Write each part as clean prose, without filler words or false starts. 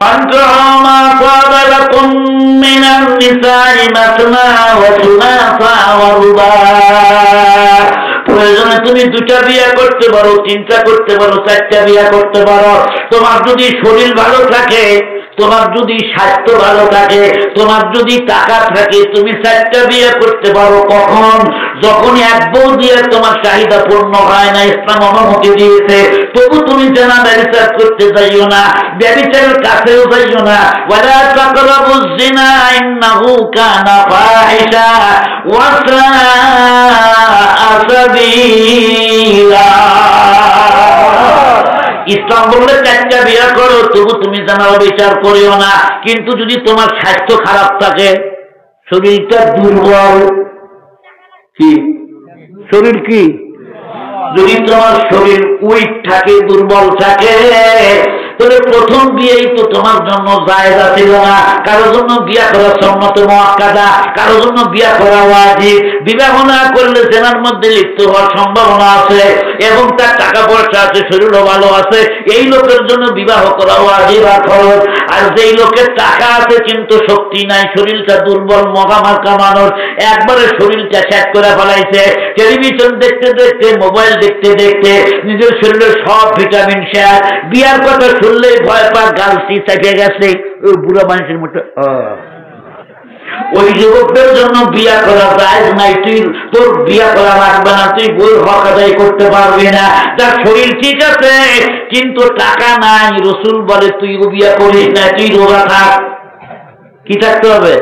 فانكحوا ما طاب لكم من النساء مثنى وثلاث ورباع। প্রয়োজনে তুমি দুটা বিয়ে করতে পারো, তিনটা করতে পারো, চারটা বিয়ে করতে পারো। তোমার যদি শরীর ভালো থাকে, তোমার যদি স্বাস্থ্য ভালো থাকে, তোমার যদি টাকা থাকে, তুমি চারটা বিয়ে করতে পারো। কখন? যখন এক বউ দিয়ে তোমার চাহিদা পূর্ণ হয় না, ইসলাম অনুমতি দিয়েছে, তবু তুমি জানা ব্যবচার করতে যাইও না, ব্যভিচারের কাছেও যাইও না। ওয়ালা তাকরাবুজ জিনা ইন্নাহু কানা ফাহিশা ওয়া সাআ সাবিলা। ইসলাম বললে চারটা বিয়ে করো, তবু তুমি জানা বিচার করিও না। কিন্তু যদি তোমার স্বাস্থ্য খারাপ থাকে, শরীরটা দুর্বল, কি শরীর কি, যদি তোমার শরীর উইক থাকে, দুর্বল থাকে, তাহলে প্রথম বিয়েই তো তোমার জন্য জায়েজ ছিল না। কারোর জন্য বিয়ে করা সুন্নত মুআক্কাদা, কারোর জন্য বিয়ে করা ওয়াজিব। বিবাহ না করলে জেনার মধ্যে লিপ্ত হওয়ার সম্ভাবনা আছে, এবং তার টাকা পয়সা আছে, শরীরও ভালো আছে, এই লোকের জন্য বিবাহ করা ওয়াজিব আর ফরজ। আর যেই লোকের টাকা আছে কিন্তু শক্তি নাই, শরীরটা দুর্বল, মগামার্কা মানুষ, একবারে শরীরটা শেষ করে ফেলাইছে, টেলিভিশন দেখতে দেখতে, মোবাইল দেখতে দেখতে নিজের শরীরের সব ভিটামিন শেষ, বিয়ার কথা শুনলেই ভয় পা, গালসি চেপে গেছে, ওই বুড়া মানুষের মতো। ওই যুবকদের জন্য বিয়া করা জায়েজ নাই। তুই তোর বিয়া করা লাগবে না, তুই বই হক আদায় করতে পারবি না। তার শরীর ঠিক আছে কিন্তু টাকা নাই, রসুল বলে তুই বিয়া করিস না, তুই রোজা থাক। কি থাকতে হবে?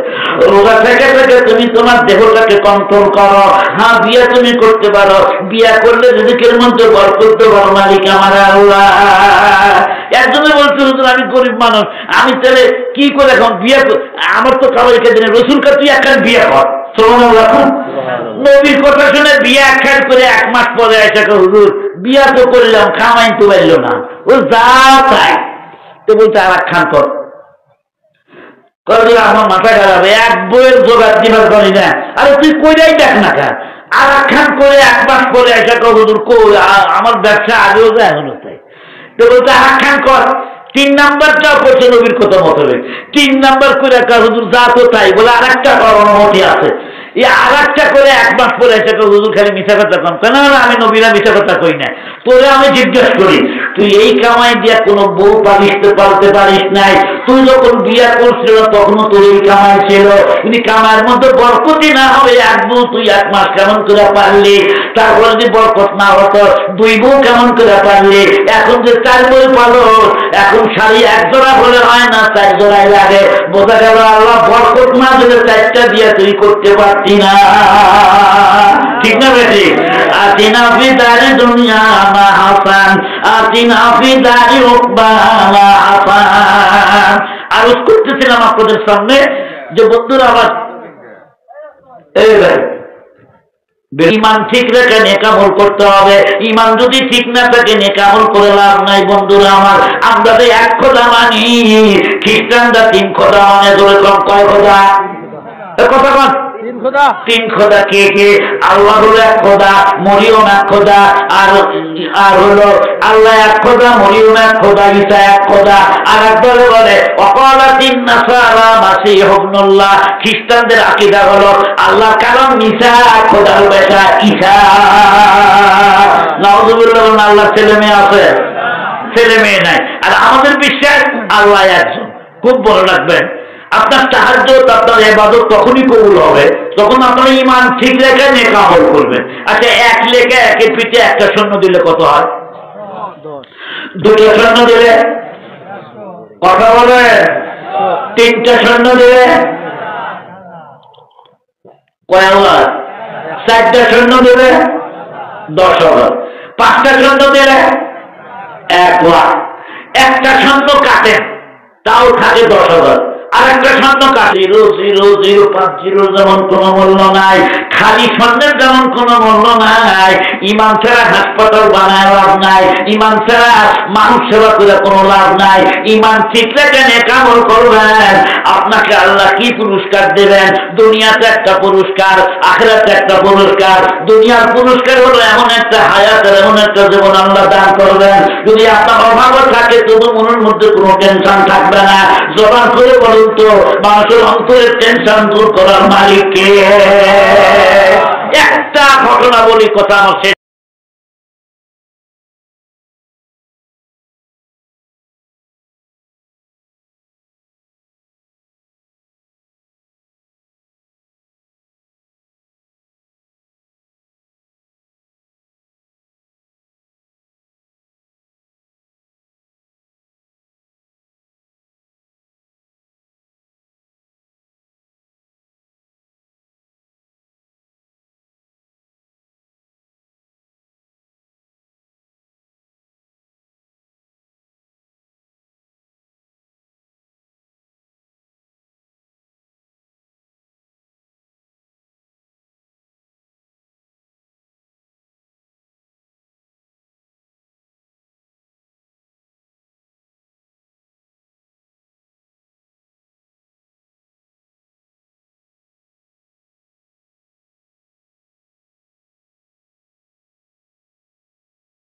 রোজা থেকে থেকে তুমি তোমার দেহটাকে কন্ট্রোল করো। হ্যাঁ, বিয়ে তুমি করতে পারো, বিয়ে করলে রিজিকের মধ্যে বরকত দেওয়ার মালিক আমার আল্লাহ। একজনে বলছে হুজুর আমি গরিব মানুষ, আমি তাহলে কি করে এখন বিয়ে, আমার তো কারো রেখে দিনে, রসুলকে তুই একখান বিয়ে কর। নবীর কথা শুনে বিয়ে একখান করে 1 মাস পরে এসে হুজুর বিয়ে তো করলাম, কামাই তো পারল না, ও যা চাই তো বলছে আর একখান কর। আমার মাথা খারাপ, এক বইয়ের জোগাড় দিবার করি না। আরে তুই কইরাই দেখ না খা, আর একখান করে 1 মাস পরে এসে হুজুর কই আমার ব্যবসা আগেও যায় এখনো তাই, তো বলছে আর একখান কর। 3 নাম্বারটাও করছে নবীর কথা মতো, 3 নাম্বার করে হুজুর যা তো তাই বলে আর একটা কর, অনুমতি আছে। এই আর একটা করে 1 মাস পরে এসে হুজুর খালি মিথ্যা কথা কম কেন? আমি নবীরা মিথ্যা কথা কই না। তোরে আমি জিজ্ঞেস করি, তুই এই কামাই দিয়া কোনো বউ পালতে পারিস নাই? তুই যখন বিয়া করছিল তখনও তোর এই কামাই ছিল, যদি কামাইয়ের মধ্যে বরকতি না হবে, 1 বউ তুই 1 মাস কেমন করে পারলি? তারপরে যদি বরকত না হতো 2 বউ কেমন করে পারলি? এখন যে 4 বউ পালো, এখন শাড়ি 1 জোড়া হলে হয় না, 4 জোড়াই লাগে। বোঝা গেল আল্লাহ বরকত না দিলে 4টা বিয়া তুই করতে পারতি না। ঠিক না বেশি? আতিনা ফি দারি দুনিয়া মা হাসান, আতিনা ফি দারি উকবা মা হাসান। আরজ করতেছিলাম আপনাদের সামনে যে বন্ধুরা, আবার ইমান ঠিক রেখে নেক আমল করতে হবে। ইমান যদি ঠিক না থাকে নেক আমল করে লাভ নাই। বন্ধুরা আমার, আমরা যে 1 খোদা মানি, খ্রিস্টানরা 3 খোদা মানে। ধরে কম কয় খোদা? কথা কন, 3 খোদা। কে কে? আল্লাহ হলো 1 খোদা, মরিয়ম 1 খোদা, আর হলো আল্লাহ 1 খোদা, মরিয়ম 1 খোদা, ঈসা 1 খোদা। আর একদলে বলে ওয়াকালাতিন নাসারা মাসীহ ইবনুল্লাহ। খ্রিস্টানদের আকীদা হলো আল্লাহ কারণ ঈসা খোদার বেটা ঈসা। নাউযুবিল্লাহ, আল্লাহ ছেলে মেয়ে আছে? ছেলে মেয়ে নাই। আর আমাদের বিশ্বাস আল্লাহ একজন। খুব বড় রাখবেন, আপনার তাহাজ্জুদ, আপনার ইবাদত তখনই কবুল হবে তখন আপনার ঈমান ঠিক রেখে নেক আমল করবেন। আচ্ছা, 1 লেখা 1-এর পিঠে 1টা শূন্য দিলে কত হয়? 2টা শূন্য দিলে কথা বলে, 3টা শূন্য দিলে কয় হাজার? 4টা শূন্য দিলে 10,000, 5টা শূন্য দিলে 1 লাখ। 1টা শূন্য কাটেন তাও থাকে 10,000। আর একটা স্বর্ণ কাঠি 0.005 যেমন কোন মূল্য নাই, খালি স্বর্ণের যেমন কোন মূল্য নাই। ইমান ছাড়া হাসপাতাল বানায় লাভ নাই, ইমান ছাড়া মানুষ সেবা করে কোনো লাভ নাই। ইমান ঠিক রেখে নেক আমল করবেন, আপনাকে আল্লাহ কি পুরস্কার দেবেন? দুনিয়াতে একটা পুরস্কার, আখিরাতে একটা পুরস্কার। দুনিয়ার পুরস্কার হলো এমন একটা হায়াতের, এমন একটা জীবন আল্লাহ দান করবেন, যদি আপনার অভাবও থাকে তবু মনের মধ্যে কোনো টেনশন থাকবে না। জবান করে বলুন তো, মানুষের অন্তরের টেনশন দূর করার মালিক কে? একটা ঘটনা বলি, কথা আমার